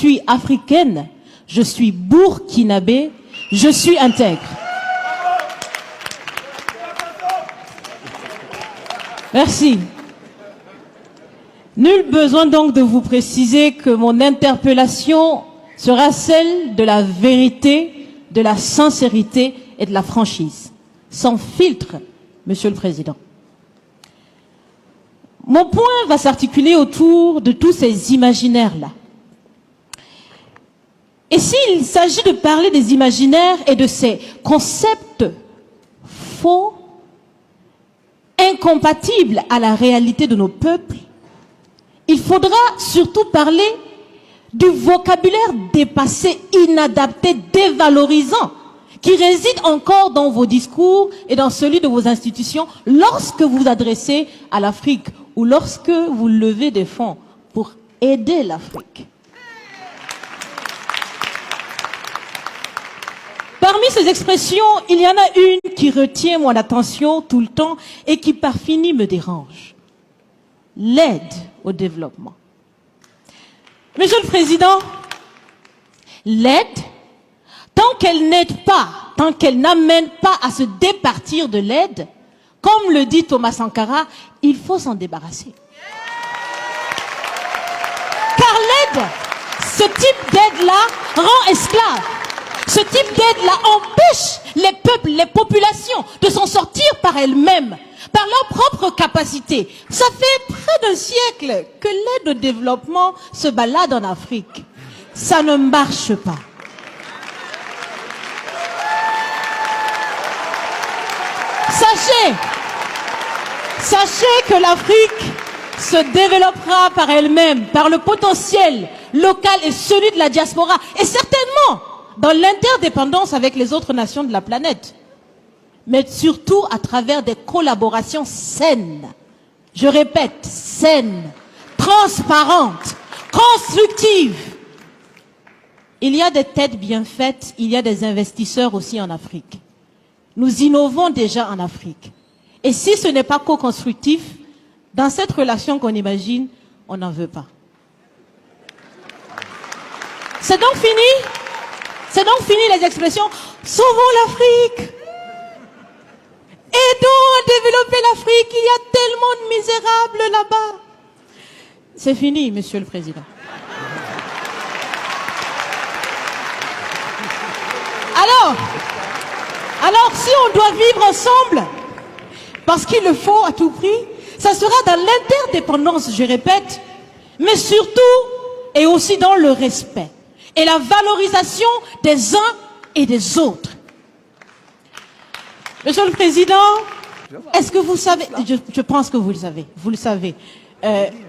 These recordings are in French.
suis africaine, je suis burkinabé, je suis intègre. Merci. Nul besoin donc de vous préciser que mon interpellation sera celle de la vérité, de la sincérité et de la franchise. Sans filtre, Monsieur le Président. Mon point va s'articuler autour de tous ces imaginaires-là. Et s'il s'agit de parler des imaginaires et de ces concepts faux, incompatibles à la réalité de nos peuples, il faudra surtout parler du vocabulaire dépassé, inadapté, dévalorisant, qui réside encore dans vos discours et dans celui de vos institutions lorsque vous vous adressez à l'Afrique ou lorsque vous levez des fonds pour aider l'Afrique. Parmi ces expressions, il y en a une qui retient mon attention tout le temps et qui par fini me dérange. L'aide au développement. Monsieur le Président, l'aide, tant qu'elle n'aide pas, tant qu'elle n'amène pas à se départir de l'aide, comme le dit Thomas Sankara, il faut s'en débarrasser. Car l'aide, ce type d'aide-là rend esclave. Ce type d'aide-là empêche les peuples, les populations de s'en sortir par elles-mêmes, par leur propre capacité. Ça fait près d'un siècle que l'aide au développement se balade en Afrique. Ça ne marche pas. Sachez que l'Afrique se développera par elle-même, par le potentiel local et celui de la diaspora, et certainement dans l'interdépendance avec les autres nations de la planète, mais surtout à travers des collaborations saines. Je répète, saines, transparentes, constructives. Il y a des têtes bien faites, il y a des investisseurs aussi en Afrique. Nous innovons déjà en Afrique. Et si ce n'est pas co-constructif, dans cette relation qu'on imagine, on n'en veut pas. C'est donc fini? C'est donc fini les expressions « Sauvons l'Afrique !» Aidons à développer l'Afrique, il y a tellement de misérables là-bas. C'est fini, Monsieur le Président. Alors, si on doit vivre ensemble, parce qu'il le faut à tout prix, ça sera dans l'interdépendance, je répète, mais surtout et aussi dans le respect et la valorisation des uns et des autres. Monsieur le Président, est-ce que vous savez, je pense que vous le savez,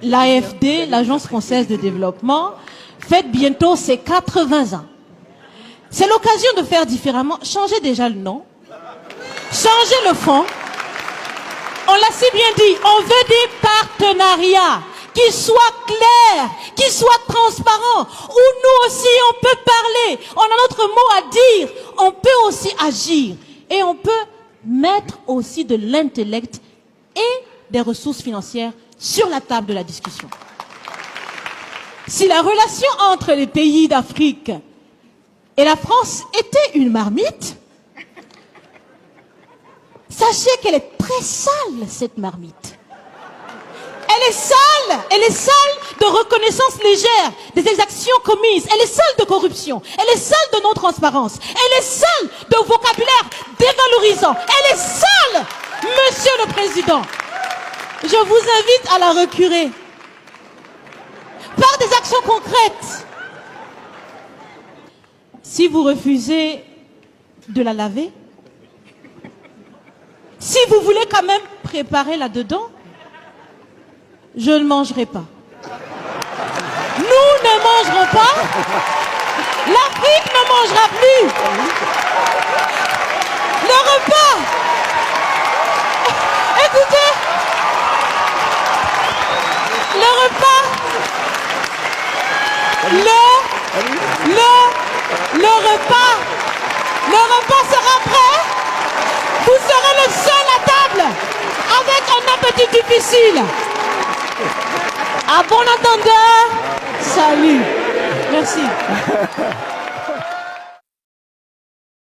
l'AFD, l'Agence française de développement, fête bientôt ses 80 ans. C'est l'occasion de faire différemment. Changez déjà le nom, changez le fond. On l'a si bien dit, on veut des partenariats qui soient clairs, qui soient transparents, où nous aussi on peut parler, on a notre mot à dire, on peut aussi agir et on peut mettre aussi de l'intellect et des ressources financières sur la table de la discussion. Si la relation entre les pays d'Afrique et la France était une marmite, sachez qu'elle est très sale, cette marmite. Elle est sale de reconnaissance légère des exactions commises. Elle est sale de corruption. Elle est sale de non-transparence. Elle est sale de vocabulaire dévalorisant. Elle est sale, Monsieur le Président. Je vous invite à la recurer par des actions concrètes. Si vous refusez de la laver, si vous voulez quand même préparer là-dedans, je ne mangerai pas. Nous ne mangerons pas. L'Afrique ne mangera plus. Le repas. Écoutez. Le repas. Le repas sera prêt. Vous serez le seul à table avec un appétit difficile. À bon entendeur, salut. Merci.